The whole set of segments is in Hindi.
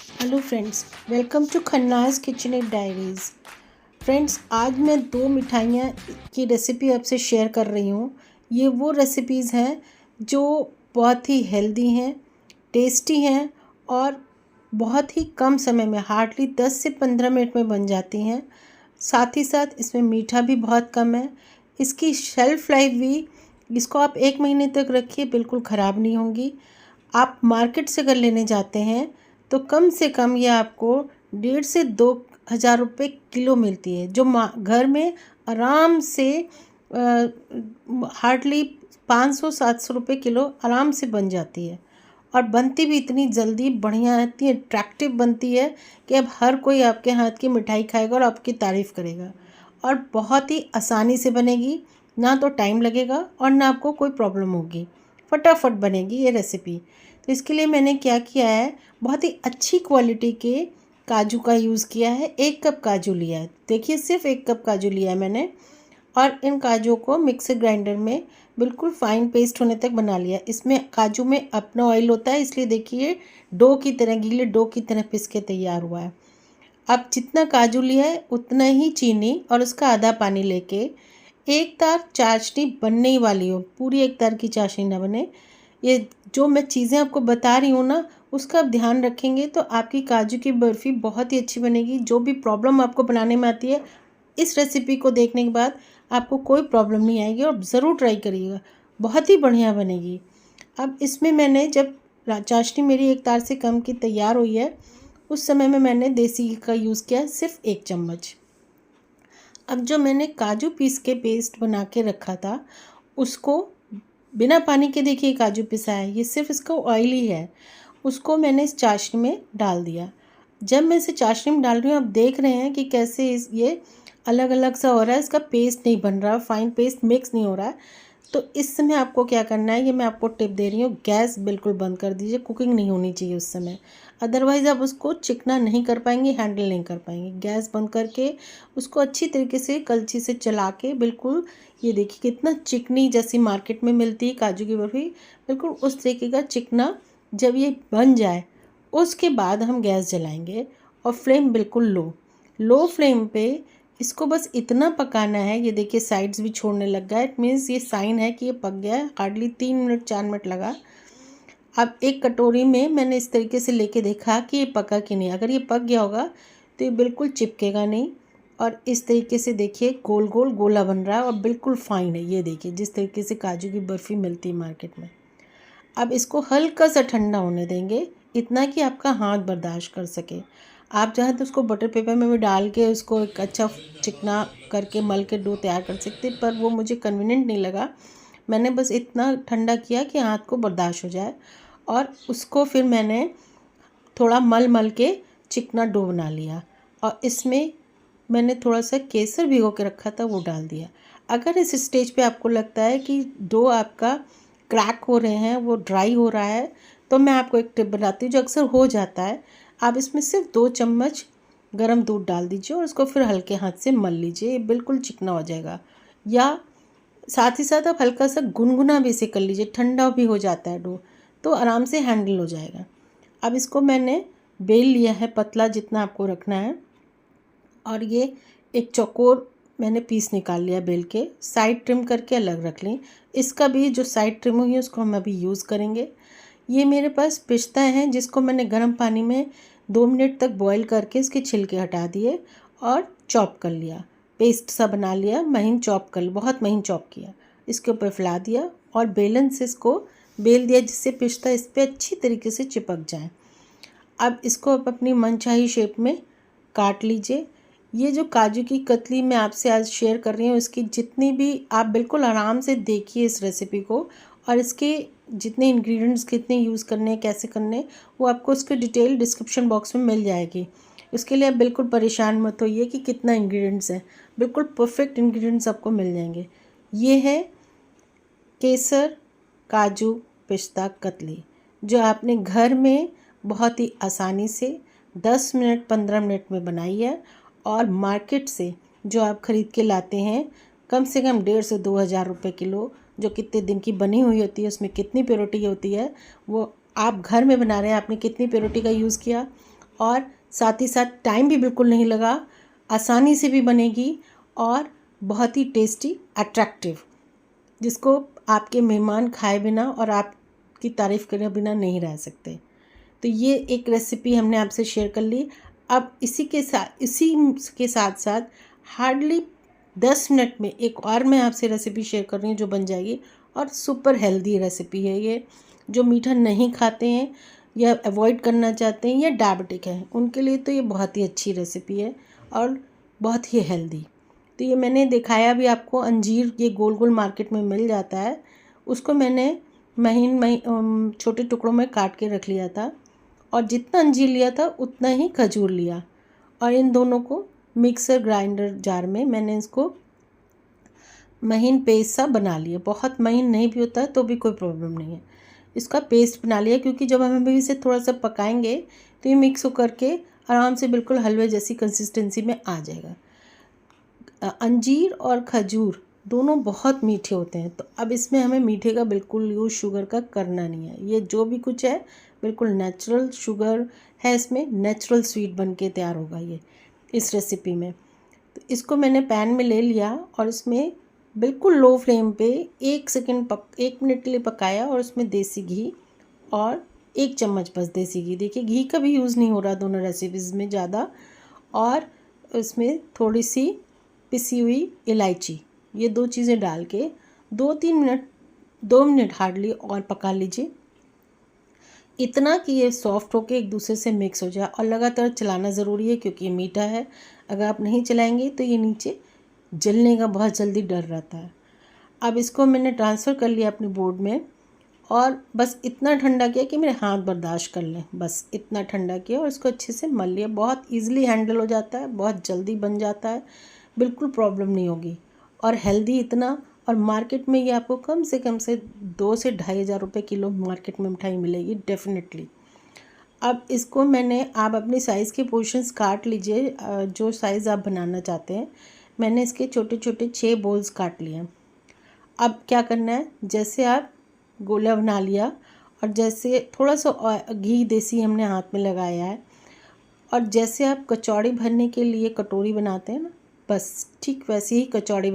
Hello friends, welcome to Khanna's kitchen and diaries. Friends, आज मैं दो मिठाइयाँ की रेसिपी आपसे शेयर कर रही हूँ। ये वो रेसिपीज़ हैं जो बहुत ही हेल्दी हैं, टेस्टी हैं और बहुत ही कम समय में हार्डली 10 से 15 मिनट में बन जाती हैं। साथ ही साथ इसमें मीठा भी बहुत कम है। इसकी शेल्फ़ लाइफ भी, इसको आप 1 महीने तक रखिए, बिल्कुल ख़राब नहीं होंगी। आप मार्केट से अगर लेने जाते हैं तो कम से कम ये आपको 1,500 से 2,000 रुपये किलो मिलती है, जो घर में आराम से हार्डली 500-700 रुपये किलो आराम से बन जाती है। और बनती भी इतनी जल्दी बढ़िया, इतनी अट्रैक्टिव बनती है कि अब हर कोई आपके हाथ की मिठाई खाएगा और आपकी तारीफ़ करेगा। और बहुत ही आसानी से बनेगी, ना तो टाइम लगेगा और ना आपको कोई प्रॉब्लम होगी, फटाफट बनेगी ये रेसिपी। तो इसके लिए मैंने क्या किया है, बहुत ही अच्छी क्वालिटी के काजू का यूज़ किया है। 1 कप काजू लिया है, देखिए सिर्फ 1 कप काजू लिया है मैंने। और इन काजू को मिक्सर ग्राइंडर में बिल्कुल फाइन पेस्ट होने तक बना लिया। इसमें काजू में अपना ऑयल होता है, इसलिए देखिए डो की तरह, गीले डो की तरह पिस के तैयार हुआ है। अब जितना काजू लिया है उतना ही चीनी और उसका आधा पानी लेके एक तार चाशनी बनने ही वाली हो, पूरी एक तार की चाशनी ना बने। ये जो मैं चीज़ें आपको बता रही हूँ ना, उसका आप ध्यान रखेंगे तो आपकी काजू की बर्फ़ी बहुत ही अच्छी बनेगी। जो भी प्रॉब्लम आपको बनाने में आती है, इस रेसिपी को देखने के बाद आपको कोई प्रॉब्लम नहीं आएगी और ज़रूर ट्राई करिएगा, बहुत ही बढ़िया बनेगी। अब इसमें मैंने जब चाशनी मेरी एक तार से कम की तैयार हुई है, उस समय में मैंने देसी घी का यूज़ किया, सिर्फ 1 चम्मच। अब जो मैंने काजू पीस के पेस्ट बना के रखा था, उसको बिना पानी के, देखिए काजू पिसा है, ये सिर्फ इसका ऑयल ही है, उसको मैंने इस चाशनी में डाल दिया। जब मैं इसे चाशनी में डाल रही हूँ, आप देख रहे हैं कि कैसे ये अलग अलग सा हो रहा है, इसका पेस्ट नहीं बन रहा, फाइन पेस्ट मिक्स नहीं हो रहा है। तो इस समय आपको क्या करना है, ये मैं आपको टिप दे रही हूँ, गैस बिल्कुल बंद कर दीजिए, कुकिंग नहीं होनी चाहिए उस समय। अदरवाइज़ आप उसको चिकना नहीं कर पाएंगे, हैंडल नहीं कर पाएंगे। गैस बंद करके उसको अच्छी तरीके से कलछी से चला के, बिल्कुल ये देखिए कितना चिकनी, जैसी मार्केट में मिलती है काजू की बर्फ़ी, बिल्कुल उस तरीके का चिकना जब ये बन जाए, उसके बाद हम गैस जलाएंगे और फ्लेम बिल्कुल लो फ्लेम पे इसको बस इतना पकाना है। ये देखिए साइड्स भी छोड़ने लग गया, इट मीन्स ये साइन है कि ये पक गया है। हार्डली 3 मिनट 4 मिनट लगा। अब एक कटोरी में मैंने इस तरीके से लेके देखा कि ये पका कि नहीं। अगर ये पक गया होगा तो ये बिल्कुल चिपकेगा नहीं। और इस तरीके से देखिए गोल गोल गोला बन रहा है और बिल्कुल फाइन है। ये देखिए जिस तरीके से काजू की बर्फ़ी मिलती है मार्केट में। अब इसको हल्का सा ठंडा होने देंगे, इतना कि आपका हाथ बर्दाश्त कर सके। आप चाहें तो उसको बटर पेपर में भी डाल के उसको एक अच्छा चिकना करके मल के डो तैयार कर सकते, पर वो मुझे कन्वीनियंट नहीं लगा। मैंने बस इतना ठंडा किया कि हाथ को बर्दाश्त हो जाए, और उसको फिर मैंने थोड़ा मल मल के चिकना डो बना लिया। और इसमें मैंने थोड़ा सा केसर भिगो के रखा था, वो डाल दिया। अगर इस स्टेज पे आपको लगता है कि डो आपका क्रैक हो रहे हैं, वो ड्राई हो रहा है, तो मैं आपको एक टिप बताती हूँ जो अक्सर हो जाता है। आप इसमें सिर्फ 2 चम्मच गर्म दूध डाल दीजिए और उसको फिर हल्के हाथ से मल लीजिए, ये बिल्कुल चिकना हो जाएगा। या साथ ही साथ आप हल्का सा गुनगुना भी इसे कर लीजिए, ठंडा भी हो जाता है डो, तो आराम से हैंडल हो जाएगा। अब इसको मैंने बेल लिया है, पतला जितना आपको रखना है। और ये एक चौकोर मैंने पीस निकाल लिया बेल के, साइड ट्रिम करके अलग रख लें। इसका भी जो साइड ट्रिम हुई है उसको हम अभी यूज़ करेंगे। ये मेरे पास पिस्ता है, जिसको मैंने गर्म पानी में 2 मिनट तक बॉईल करके इसके छिलके हटा दिए और चॉप कर लिया, पेस्ट सा बना लिया, महीन चॉप कर, बहुत महीन चॉप किया। इसके ऊपर फैला दिया और बेलन से इसको बेल दिया, जिससे पिस्ता इस पर अच्छी तरीके से चिपक जाए। अब इसको आप अपनी मनचाही शेप में काट लीजिए। ये जो काजू की कतली मैं आपसे आज शेयर कर रही हूँ, इसकी जितनी भी, आप बिल्कुल आराम से देखिए इस रेसिपी को, और इसके जितने इंग्रेडिएंट्स कितने यूज़ करने हैं, कैसे करने हैं, वो आपको उसकी डिटेल डिस्क्रिप्शन बॉक्स में मिल जाएगी। उसके लिए आप बिल्कुल परेशान मत होइए कि कितना इंग्रेडिएंट्स है, बिल्कुल परफेक्ट इंग्रेडिएंट्स आपको मिल जाएंगे। ये है केसर काजू पिस्ता कतली, जो आपने घर में बहुत ही आसानी से 10 मिनट 15 मिनट में बनाई है। और मार्केट से जो आप ख़रीद के लाते हैं, कम से कम 1,500 से 2,000 रुपये किलो, जो कितने दिन की बनी हुई होती है, उसमें कितनी प्योरिटी होती है, वो आप घर में बना रहे हैं, आपने कितनी प्योरिटी का यूज़ किया, और साथ ही साथ टाइम भी बिल्कुल नहीं लगा, आसानी से भी बनेगी और बहुत ही टेस्टी, अट्रैक्टिव, जिसको आपके मेहमान खाए बिना और आपकी तारीफ़ करे बिना नहीं रह सकते। तो ये एक रेसिपी हमने आपसे शेयर कर ली। अब इसी के साथ साथ हार्डली 10 मिनट में एक और मैं आपसे रेसिपी शेयर कर रही हूँ जो बन जाएगी, और सुपर हेल्दी रेसिपी है ये। जो मीठा नहीं खाते हैं या अवॉइड करना चाहते हैं या डायबिटिक है, उनके लिए तो ये बहुत ही अच्छी रेसिपी है और बहुत ही हेल्दी। तो ये मैंने दिखाया भी आपको, अंजीर ये गोल गोल मार्केट में मिल जाता है, उसको मैंने छोटे टुकड़ों में काट के रख लिया था, और जितना अंजीर लिया था उतना ही खजूर लिया, और इन दोनों को मिक्सर ग्राइंडर जार में मैंने इसको महीन पेस्ट सा बना लिया। बहुत महीन नहीं भी होता है तो भी कोई प्रॉब्लम नहीं है, इसका पेस्ट बना लिया, क्योंकि जब हम अभी इसे थोड़ा सा पकाएंगे तो ये मिक्स हो करके आराम से बिल्कुल हलवे जैसी कंसिस्टेंसी में आ जाएगा। अंजीर और खजूर दोनों बहुत मीठे होते हैं, तो अब इसमें हमें मीठे का बिल्कुल यूज़ शुगर का करना नहीं है। ये जो भी कुछ है बिल्कुल नेचुरल शुगर है, इसमें नेचुरल स्वीट बन के तैयार होगा ये इस रेसिपी में। तो इसको मैंने पैन में ले लिया और इसमें बिल्कुल लो फ्लेम पे 1 मिनट के लिए पकाया, और उसमें देसी घी और 1 चम्मच बस देसी घी, देखिए घी का भी यूज़ नहीं हो रहा दोनों रेसिपीज़ में ज़्यादा, और उसमें थोड़ी सी पिसी हुई इलायची, ये 2 चीज़ें डाल के 2 मिनट हार्डली और पका लीजिए, इतना कि ये सॉफ्ट होके एक दूसरे से मिक्स हो जाए। और लगातार चलाना ज़रूरी है क्योंकि ये मीठा है, अगर आप नहीं चलाएंगे तो ये नीचे जलने का बहुत जल्दी डर रहता है। अब इसको मैंने ट्रांसफ़र कर लिया अपने बोर्ड में, और बस इतना ठंडा किया कि मेरे हाथ बर्दाश्त कर लें, बस इतना ठंडा किया और इसको अच्छे से मल लिया। बहुत ईज़िली हैंडल हो जाता है, बहुत जल्दी बन जाता है, बिल्कुल प्रॉब्लम नहीं होगी, और हेल्दी इतना। और मार्केट में ये आपको कम से 2 से ढाई हज़ार रुपये किलो मार्केट में मिठाई मिलेगी डेफिनेटली। अब इसको आप अपनी साइज़ के पोर्शंस काट लीजिए, जो साइज़ आप बनाना चाहते हैं। मैंने इसके छोटे छोटे 6 बोल्स काट लिए। अब क्या करना है, जैसे आप गोला बना लिया, और जैसे थोड़ा सा घी देसी हमने हाथ में लगाया है, और जैसे आप कचौड़ी भरने के लिए कटोरी बनाते हैं ना, बस ठीक वैसे ही कटोरी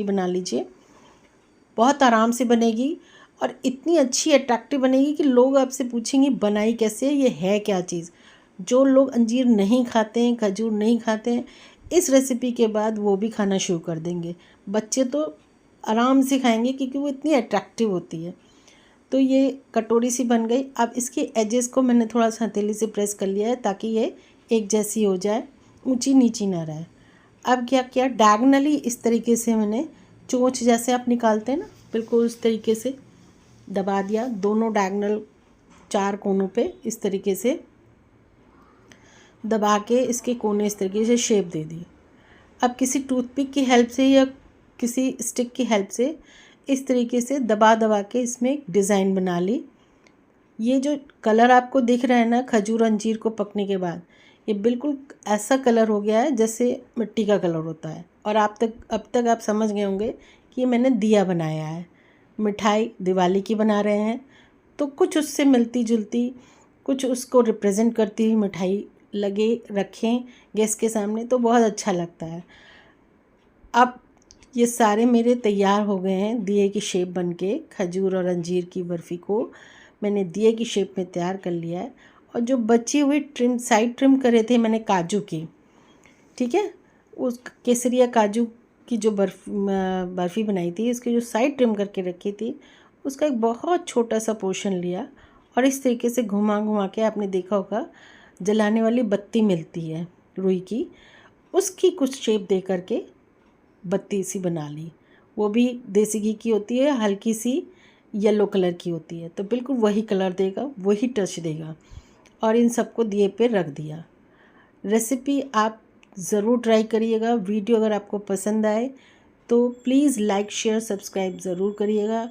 बना लीजिए। बहुत आराम से बनेगी और इतनी अच्छी अट्रैक्टिव बनेगी कि लोग आपसे पूछेंगे बनाई कैसे है, ये है क्या चीज़। जो लोग अंजीर नहीं खाते हैं, खजूर नहीं खाते हैं, इस रेसिपी के बाद वो भी खाना शुरू कर देंगे। बच्चे तो आराम से खाएंगे क्योंकि वो इतनी अट्रैक्टिव होती है। तो ये कटोरी सी बन गई। अब इसके एजेस को मैंने थोड़ा सा हथेली से प्रेस कर लिया है ताकि ये एक जैसी हो जाए, ऊंची नीची ना रहे। अब क्या किया, डायगनली इस तरीके से मैंने चोंच जैसे आप निकालते हैं ना, बिल्कुल उस तरीके से दबा दिया, दोनों डायगनल 4 कोनों पे इस तरीके से दबा के इसके कोने इस तरीके से शेप दे दी। अब किसी टूथपिक की हेल्प से या किसी स्टिक की हेल्प से इस तरीके से दबा दबा के इसमें एक डिज़ाइन बना ली। ये जो कलर आपको दिख रहा है ना खजूर अंजीर को पकने के बाद, ये बिल्कुल ऐसा कलर हो गया है जैसे मिट्टी का कलर होता है। और अब तक आप समझ गए होंगे कि ये मैंने दिया बनाया है। मिठाई दिवाली की बना रहे हैं तो कुछ उससे मिलती जुलती, कुछ उसको रिप्रेजेंट करती हुई मिठाई लगे रखें गेस्ट के सामने तो बहुत अच्छा लगता है। अब ये सारे मेरे तैयार हो गए हैं दिए की शेप बनके। खजूर और अंजीर की बर्फ़ी को मैंने दिए की शेप में तैयार कर लिया है। और जो बची हुई साइड ट्रिम करे थे मैंने काजू की, ठीक है, उस केसरिया काजू की जो बर्फ़ी बनाई थी, इसकी जो साइड ट्रिम करके रखी थी, उसका एक बहुत छोटा सा पोर्शन लिया और इस तरीके से घुमा घुमा के, आपने देखा होगा जलाने वाली बत्ती मिलती है रुई की, उसकी कुछ शेप दे करके बत्ती सी बना ली। वो भी देसी घी की होती है, हल्की सी येलो कलर की होती है, तो बिल्कुल वही कलर देगा, वही टच देगा। और इन सबको दिए पे रख दिया। रेसिपी आप ज़रूर ट्राई करिएगा। वीडियो अगर आपको पसंद आए तो प्लीज़ लाइक शेयर सब्सक्राइब ज़रूर करिएगा।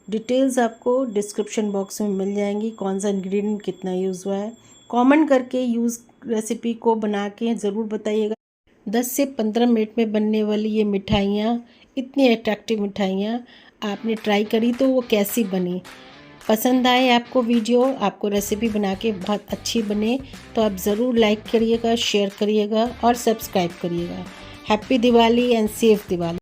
डिटेल्स आपको डिस्क्रिप्शन बॉक्स में मिल जाएंगी, कौन सा इंग्रेडिएंट कितना यूज़ हुआ है। कमेंट करके रेसिपी को बना के ज़रूर बताइएगा। 10 से 15 मिनट में बनने वाली ये मिठाइयाँ, इतनी अट्रैक्टिव मिठाइयाँ आपने ट्राई करी तो वो कैसी बनी, पसंद आए आपको वीडियो, आपको रेसिपी बना के बहुत अच्छी बने तो आप ज़रूर लाइक करिएगा, शेयर करिएगा और सब्सक्राइब करिएगा। Happy Diwali and safe Diwali.